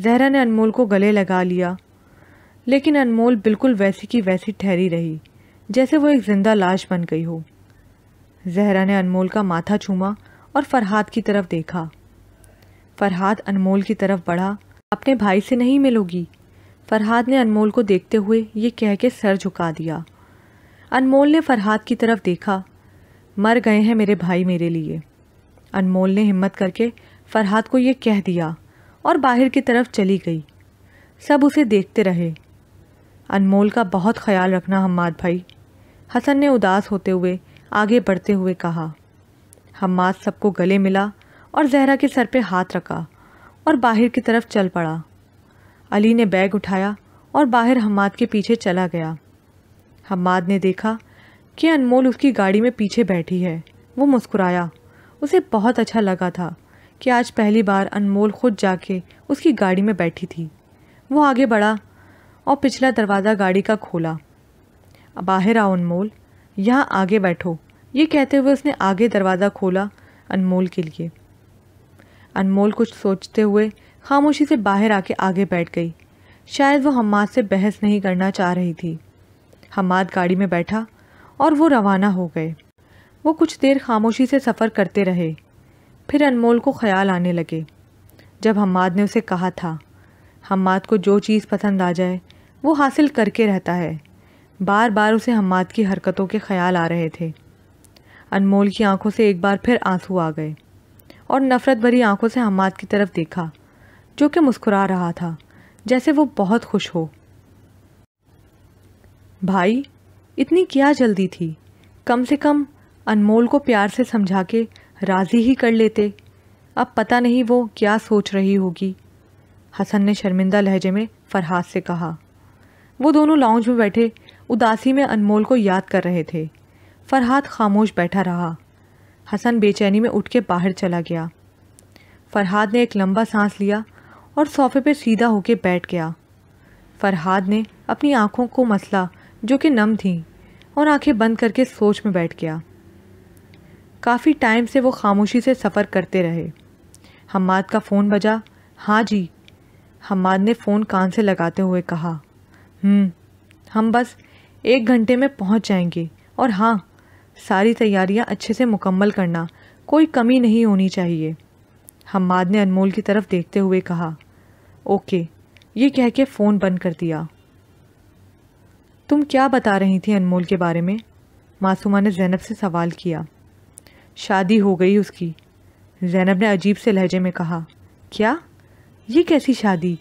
زہرا نے انمول کو گلے لگا لیا، لیکن انمول بالکل ویسی کی ویسی ٹھہری رہی جیسے وہ ایک زندہ لاش بن گئی ہو۔ زہرا نے انمول کا ماتھا چوما اور فرحاد کی طرف دیکھا۔ فرحاد انمول کی طرف بڑھا۔ اپنے بھائی سے نہیں ملو گی؟ فرحاد نے انمول کو دیکھتے ہوئے یہ کہہ کے سر جھکا دیا۔ انمول نے فرحاد کی طرف دیکھا۔ مر گئے ہیں میرے بھائی میرے لیے۔ انمول نے ہمت کر کے فرحاد کو یہ کہہ دیا اور باہر کی طرف چلی گئی۔ سب اسے دیکھتے رہے۔ انمول کا بہت خیال رکھنا حماد بھائی، حسن نے اداس ہوتے ہوئے آگے بڑھتے ہوئے کہا۔ حماد سب کو گلے ملا اور زہرا کے سر پہ ہاتھ رکھا اور باہر کی طرف چل پڑا۔ علی نے بیگ اٹھایا اور باہر حماد کے پیچھے چلا گیا۔ حماد نے دیکھا کہ انمول اس کی گاڑی میں پیچھے بیٹھی ہے۔ وہ مسکرایا۔ اسے بہت اچھا لگا تھا کہ آج پہلی بار انمول خود جا کے اس کی گاڑی میں بیٹھی تھی۔ وہ آگے بڑھا اور پچھلا دروازہ گاڑی کا کھولا۔ باہر آؤ انمول، یہاں آگے بیٹھو، یہ کہتے ہوئے اس نے آگے دروازہ کھولا انمول کے لیے۔ انمول کچھ سوچتے ہوئے خاموشی سے باہر آ کے آگے بیٹھ گئی۔ شاید وہ حماد سے بحث نہیں کرنا چاہ رہی تھی۔ حماد گاڑی میں بیٹھا اور وہ روانہ ہو گئے۔ وہ کچھ دیر خاموشی سے سفر کرتے رہے۔ پھر انمول کو خیال آنے لگے جب حماد نے اسے کہا تھا، حماد کو جو چیز پسند آ جائے وہ حاصل کر کے رہتا ہے۔ بار بار اسے حماد کی حرکتوں کے خیال آ رہے تھے۔ انمول کی آنکھوں سے ایک بار پھر آنسو آ گئے اور نفرت بھری آنکھوں سے حماد کی طرف دیکھا جو کہ مسکرا رہا تھا جیسے وہ بہت خوش ہو۔ بھائی، اتنی کیا جلدی تھی؟ کم سے کم انمول کو پیار سے سمجھا کے راضی ہی کر لیتے۔ اب پتہ نہیں وہ کیا سوچ رہی ہوگی، حسن نے شرمندہ لہجے میں فرحاد سے کہا۔ وہ دونوں لاؤنج میں بیٹھے اداسی میں انمول کو یاد کر رہے تھے۔ فرحاد خاموش بیٹھا رہا۔ حسن بے چینی میں اٹھ کے باہر چلا گیا۔ فرحاد نے ایک لمبا سانس لیا اور صوفے پہ سیدھا ہو کے بیٹھ گیا۔ فرحاد نے اپنی آنکھوں کو مسلا جو کہ نم تھیں اور آنکھیں بند کر کے سوچ میں بیٹھ گیا۔ کافی ٹائم سے وہ خاموشی سے سفر کرتے رہے۔ حماد کا فون بجا۔ ہاں جی، حماد نے فون کان سے لگاتے ہوئے کہا۔ ہم بس 1 گھنٹے میں پہنچ جائیں گے، اور ہاں، ساری تیاریاں اچھے سے مکمل کرنا، کوئی کمی نہیں ہونی چاہیے۔ حماد نے انمول کی طرف دیکھتے ہوئے کہا۔ اوکے، یہ کہہ کے فون بند کر دیا۔ تم کیا بتا رہی تھی انمول کے بارے میں؟ معصومہ نے زینب سے سوال کیا۔ شادی ہو گئی اس کی، زینب نے عجیب سے لہجے میں کہا۔ کیا؟ یہ کیسی شادی؟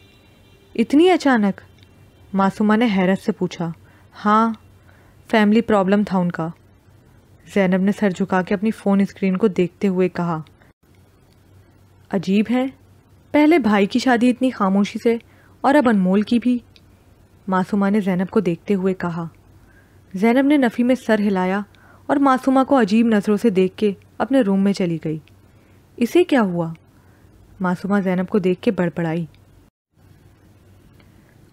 اتنی اچانک؟ معصومہ نے حیرت سے پوچھا۔ ہاں، فیملی پرابلم تھا ان کا، زینب نے سر جھکا کے اپنی فون اسکرین کو دیکھتے ہوئے کہا۔ عجیب ہے، پہلے بھائی کی شادی اتنی خاموشی سے اور اب انمول کی بھی، معصومہ نے زینب کو دیکھتے ہوئے کہا۔ زینب نے نفی میں سر ہلایا اور معصومہ کو عجیب نظروں سے دیکھ کے اپنے روم میں چلی گئی۔ اسے کیا ہوا؟ معصومہ زینب کو دیکھ کے بڑبڑائی۔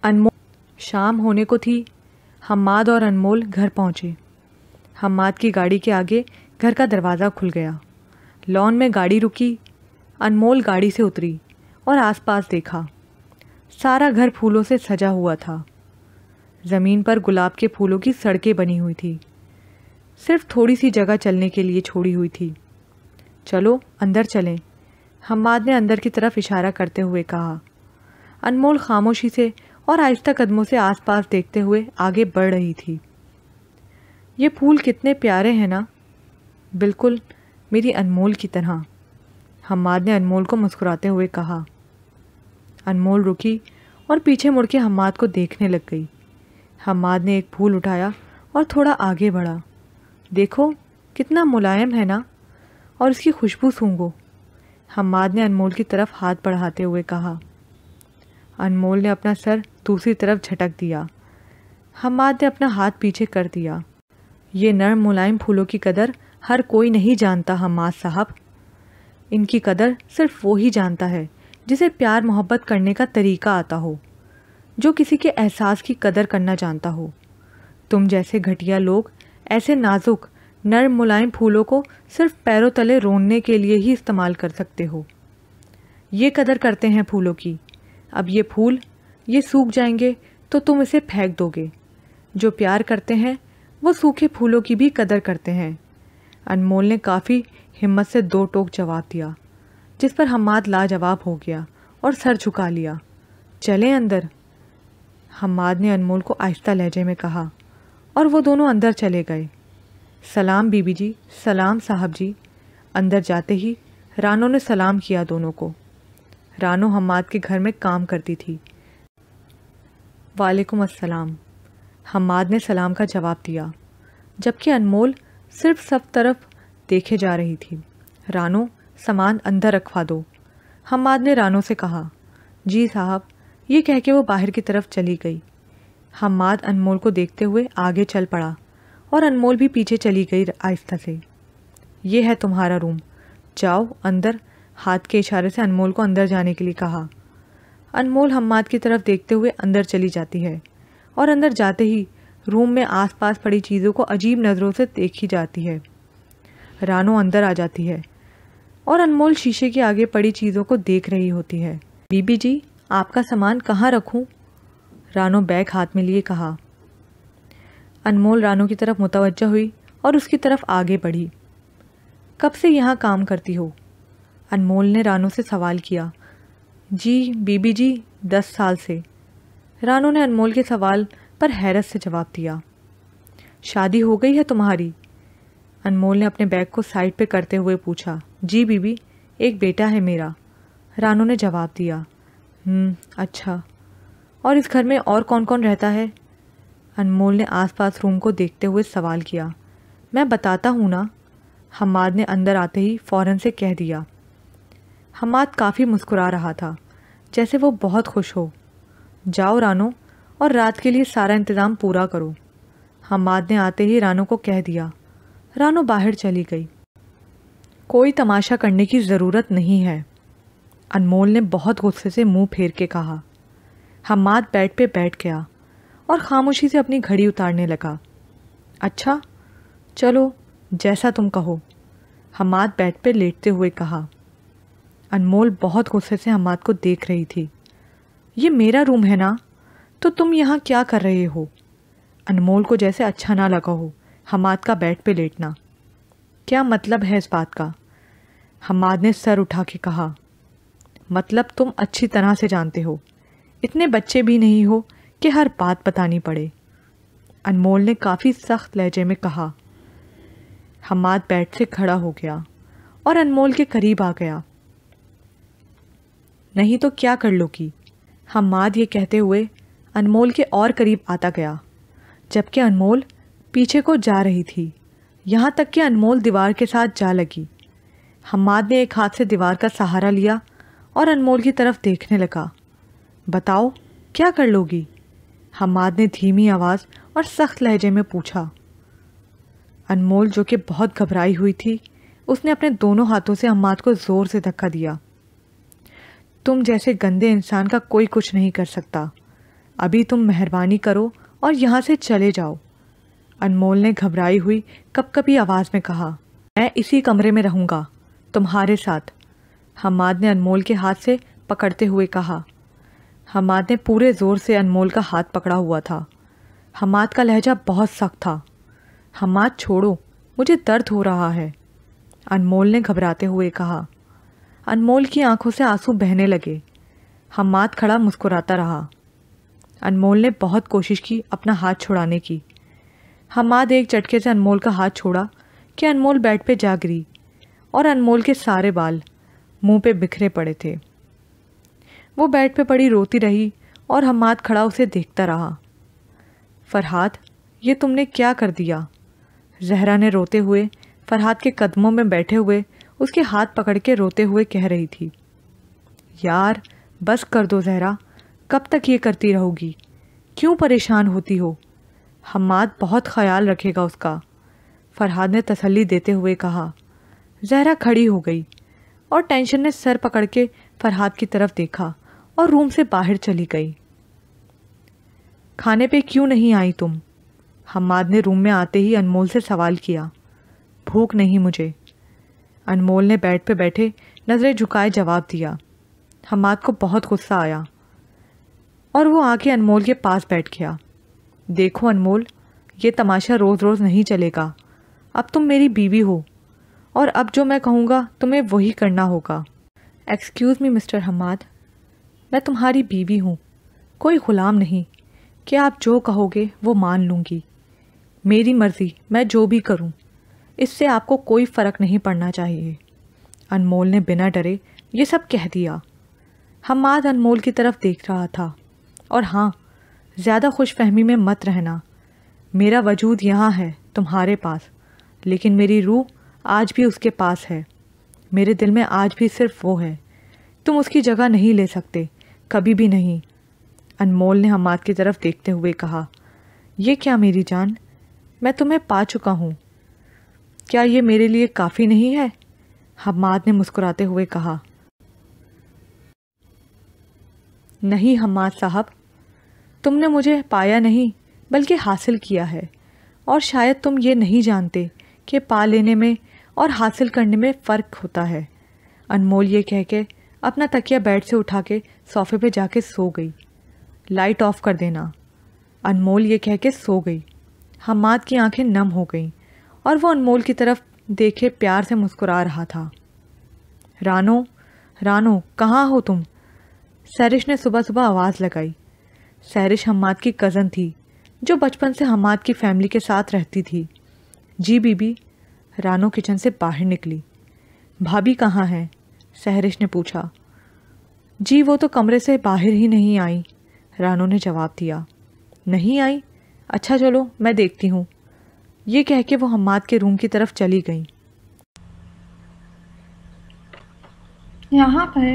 انمول شام ہونے کو تھی۔ حماد اور انمول گھر پہنچے۔ حماد کی گاڑی کے آگے گھر کا دروازہ کھل گیا۔ لان میں گاڑی رکی۔ انمول گاڑی سے اتری اور آس پاس دیکھا۔ سارا گھر پھولوں سے سجا ہوا تھا۔ زمین پر گلاب کے پھولوں کی سڑکیں بنی ہوئی تھی، صرف تھوڑی سی جگہ چلنے کے لیے چھوڑی ہوئی تھی۔ چلو اندر چلیں، حماد نے اندر کی طرف اشارہ کرتے ہوئے کہا۔ انمول خاموشی سے اور آہستہ قدموں سے آس پاس دیکھتے ہوئے آگے بڑھ رہی تھی۔ یہ پھول کتنے پیارے ہیں نا، بالکل میری انمول کی طرح، حماد نے انمول کو مسکراتے ہوئے کہا۔ انمول رکی اور پیچھے مڑ کے حماد کو دیکھنے لگ گئی۔ حماد نے ایک پھول اٹھایا اور تھوڑا آگے بڑھا۔ دیکھو کتنا ملائم ہے نا، اور اس کی خوشبو سونگھو، حماد نے انمول کی طرف ہاتھ بڑھاتے ہوئے کہا۔ انمول نے اپنا سر دوسری طرف جھٹک دیا۔ حماد نے اپنا ہاتھ پیچھے کر دیا۔ یہ نرم ملائم پھولوں کی قدر ہر کوئی نہیں جانتا حماد صاحب، ان کی قدر صرف وہی جانتا ہے جسے پیار محبت کرنے کا طریقہ آتا ہو، جو کسی کے احساس کی قدر کرنا جانتا ہو۔ تم جیسے گھٹیا لوگ ایسے نازک نرم ملائم پھولوں کو صرف پیروں تلے روننے کے لیے ہی استعمال کر سکتے ہو۔ یہ قدر کرتے ہیں پھولوں کی اب یہ پھول یہ سوکھ جائیں گے تو تم اسے پھینک دو گے۔ جو پیار کرتے ہیں وہ سوکھے پھولوں کی بھی قدر کرتے ہیں۔ انمول نے کافی ہمت سے 2 ٹوک جواب دیا، جس پر حماد لاجواب ہو گیا اور سر جھکا لیا۔ چلیں اندر، حماد نے انمول کو آہستہ لہجے میں کہا، اور وہ دونوں اندر چلے گئے۔ سلام بی بی جی، سلام صاحب جی۔ اندر جاتے ہی رانو نے سلام کیا دونوں کو۔ رانو حماد کے گھر میں کام کرتی تھی۔ وعلیکم السلام، حماد نے سلام کا جواب دیا، جبکہ انمول صرف سب طرف دیکھے جا رہی تھی۔ رانو، سامان اندر رکھوا دو، حماد نے رانو سے کہا۔ جی صاحب، یہ کہہ کے وہ باہر کی طرف چلی گئی۔ حماد انمول کو دیکھتے ہوئے آگے چل پڑا اور انمول بھی پیچھے چلی گئی آہستہ سے۔ یہ ہے تمہارا روم، جاؤ اندر، ہاتھ کے اشارے سے انمول کو اندر جانے کے لیے کہا۔ انمول حماد کی طرف دیکھتے ہوئے اندر چلی جاتی ہے اور اندر جاتے ہی روم میں آس پاس پڑی چیزوں کو عجیب نظروں سے دیکھی جاتی ہے۔ رانو اندر آ جاتی ہے اور انمول شیشے کے آگے پڑی چیزوں کو دیکھ رہی ہوتی ہے۔ بی بی جی، آپ کا سامان کہاں رکھوں؟ رانو بیگ ہاتھ میں لیے کہا۔ انمول رانو کی طرف متوجہ ہوئی اور اس کی طرف آگے بڑھی۔ کب سے یہاں کام کرتی ہو؟ انمول نے رانو سے سوال کیا۔ جی بی بی جی، 10 سال سے، رانو نے انمول کے سوال پر حیرت سے جواب دیا۔ شادی ہو گئی ہے تمہاری؟ انمول نے اپنے بیگ کو سائڈ پہ کرتے ہوئے پوچھا۔ جی بی بی، ایک بیٹا ہے میرا، رانو نے جواب دیا۔ اچھا، اور اس گھر میں اور کون کون رہتا ہے؟ انمول نے آس پاس روم کو دیکھتے ہوئے سوال کیا۔ میں بتاتا ہوں نا، حماد نے اندر آتے ہی فوراً سے کہہ دیا۔ حماد کافی مسکرا رہا تھا، جیسے وہ بہت خوش ہو۔ جاؤ رانو، اور رات کے لیے سارا انتظام پورا کرو، حماد نے آتے ہی رانو کو کہہ دیا۔ رانو باہر چلی گئی۔ کوئی تماشا کرنے کی ضرورت نہیں ہے، انمول نے بہت غصے سے منہ پھیر کے کہا۔ حماد بیڈ پہ بیٹھ گیا اور خاموشی سے اپنی گھڑی اتارنے لگا۔ اچھا چلو، جیسا تم کہو، حماد بیڈ پہ لیٹتے ہوئے کہا۔ انمول بہت غصے سے حماد کو دیکھ رہی تھی۔ یہ میرا روم ہے نا، تو تم یہاں کیا کر رہے ہو؟ انمول کو جیسے اچھا نہ لگا ہو حماد کا بیڈ پہ لیٹنا۔ کیا مطلب ہے اس بات کا؟ حماد نے سر اٹھا کے کہا۔ مطلب تم اچھی طرح سے جانتے ہو، اتنے بچے بھی نہیں ہو کہ ہر بات بتانی پڑے، انمول نے کافی سخت لہجے میں کہا۔ حماد بیڈ سے کھڑا ہو گیا اور انمول کے قریب آ گیا۔ نہیں تو کیا کر لو گی؟ حماد یہ کہتے ہوئے انمول کے اور قریب آتا گیا، جبکہ انمول پیچھے کو جا رہی تھی، یہاں تک کہ انمول دیوار کے ساتھ جا لگی۔ حماد نے ایک ہاتھ سے دیوار کا سہارا لیا اور انمول کی طرف دیکھنے لگا۔ بتاؤ کیا کر لو گی؟ حماد نے دھیمی آواز اور سخت لہجے میں پوچھا۔ انمول جو کہ بہت گھبرائی ہوئی تھی، اس نے اپنے دونوں ہاتھوں سے حماد کو زور سے دھکا دیا۔ تم جیسے گندے انسان کا کوئی کچھ نہیں کر سکتا، ابھی تم مہربانی کرو اور یہاں سے چلے جاؤ، انمول نے گھبرائی ہوئی کپکپی آواز میں کہا۔ میں اسی کمرے میں رہوں گا تمہارے ساتھ، حماد نے انمول کے ہاتھ سے پکڑتے ہوئے کہا۔ حماد نے پورے زور سے انمول کا ہاتھ پکڑا ہوا تھا۔ حماد کا لہجہ بہت سخت تھا۔ حماد چھوڑو، مجھے درد ہو رہا ہے، انمول نے گھبراتے ہوئے کہا۔ انمول کی آنکھوں سے آنسو بہنے لگے۔ حماد کھڑا مسکراتا رہا۔ انمول نے بہت کوشش کی اپنا ہاتھ چھڑانے کی۔ حماد ایک جھٹکے سے انمول کا ہاتھ چھوڑا کہ انمول بیڈ پہ جا گری اور انمول کے سارے بال منہ پہ بکھرے پڑے تھے۔ وہ بیڈ پہ پڑی روتی رہی اور حماد کھڑا اسے دیکھتا رہا۔ فرحاد، یہ تم نے کیا کر دیا؟ زہرا نے روتے ہوئے فرحاد کے قدموں میں بیٹھے ہوئے اس کے ہاتھ پکڑ کے روتے ہوئے کہہ رہی تھی۔ یار بس کر دو زہرا، کب تک یہ کرتی رہو گی؟ کیوں پریشان ہوتی ہو؟ حماد بہت خیال رکھے گا اس کا، فرحاد نے تسلی دیتے ہوئے کہا۔ زہرا کھڑی ہو گئی اور ٹینشن نے سر پکڑ کے فرحاد کی طرف دیکھا اور روم سے باہر چلی گئی۔ کھانے پہ کیوں نہیں آئی تم؟ حماد نے روم میں آتے ہی انمول سے سوال کیا۔ بھوک نہیں مجھے، انمول نے بیڈ پہ بیٹھے نظریں جھکائے جواب دیا۔ حماد کو بہت غصہ آیا۔ اور وہ آ کے انمول کے پاس بیٹھ گیا۔ دیکھو انمول، یہ تماشا روز روز نہیں چلے گا۔ اب تم میری بیوی ہو اور اب جو میں کہوں گا تمہیں وہی کرنا ہوگا۔ ایکسکیوز می مسٹر حماد، میں تمہاری بیوی ہوں، کوئی غلام نہیں کہ آپ جو کہو گے وہ مان لوں گی۔ میری مرضی، میں جو بھی کروں، اس سے آپ کو کوئی فرق نہیں پڑنا چاہیے۔ انمول نے بنا ڈرے یہ سب کہہ دیا۔ حماد انمول کی طرف دیکھ رہا تھا۔ اور ہاں، زیادہ خوش فہمی میں مت رہنا، میرا وجود یہاں ہے تمہارے پاس، لیکن میری روح آج بھی اس کے پاس ہے، میرے دل میں آج بھی صرف وہ ہے، تم اس کی جگہ نہیں لے سکتے، کبھی بھی نہیں۔ انمول نے حماد کی طرف دیکھتے ہوئے کہا، یہ کیا میری جان، میں تمہیں پا چکا ہوں، کیا یہ میرے لیے کافی نہیں ہے؟ حماد نے مسکراتے ہوئے کہا، نہیں حماد صاحب، تم نے مجھے پایا نہیں بلکہ حاصل کیا ہے، اور شاید تم یہ نہیں جانتے کہ پا لینے میں اور حاصل کرنے میں فرق ہوتا ہے۔ انمول یہ کہہ کے اپنا تکیہ بیڈ سے اٹھا کے صوفے پہ جا کے سو گئی۔ لائٹ آف کر دینا، انمول یہ کہہ کے سو گئی۔ حماد کی آنکھیں نم ہو گئیں اور وہ انمول کی طرف دیکھے پیار سے مسکرا رہا تھا۔ رانو، رانو کہاں ہو تم؟ سہرش نے صبح صبح آواز لگائی۔ سہرش حماد کی کزن تھی جو بچپن سے حماد کی فیملی کے ساتھ رہتی تھی۔ جی بی بی، رانو کچن سے باہر نکلی۔ بھابھی کہاں ہیں؟ سہرش نے پوچھا۔ جی وہ تو کمرے سے باہر ہی نہیں آئیں، رانو نے جواب دیا۔ نہیں آئی؟ اچھا چلو میں دیکھتی ہوں، یہ کہہ کے وہ حماد کے روم کی طرف چلی گئیں۔ یہاں پر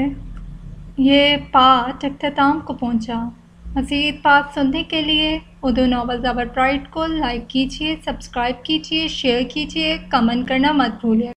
یہ پارٹ اختتام کو پہنچا۔ مزید پارٹ سننے کے لیے اردو ناولز آور پرائڈ کو لائک کیجیے، سبسکرائب کیجیے، شیئر کیجیے، کمنٹ کرنا مت بھولیے۔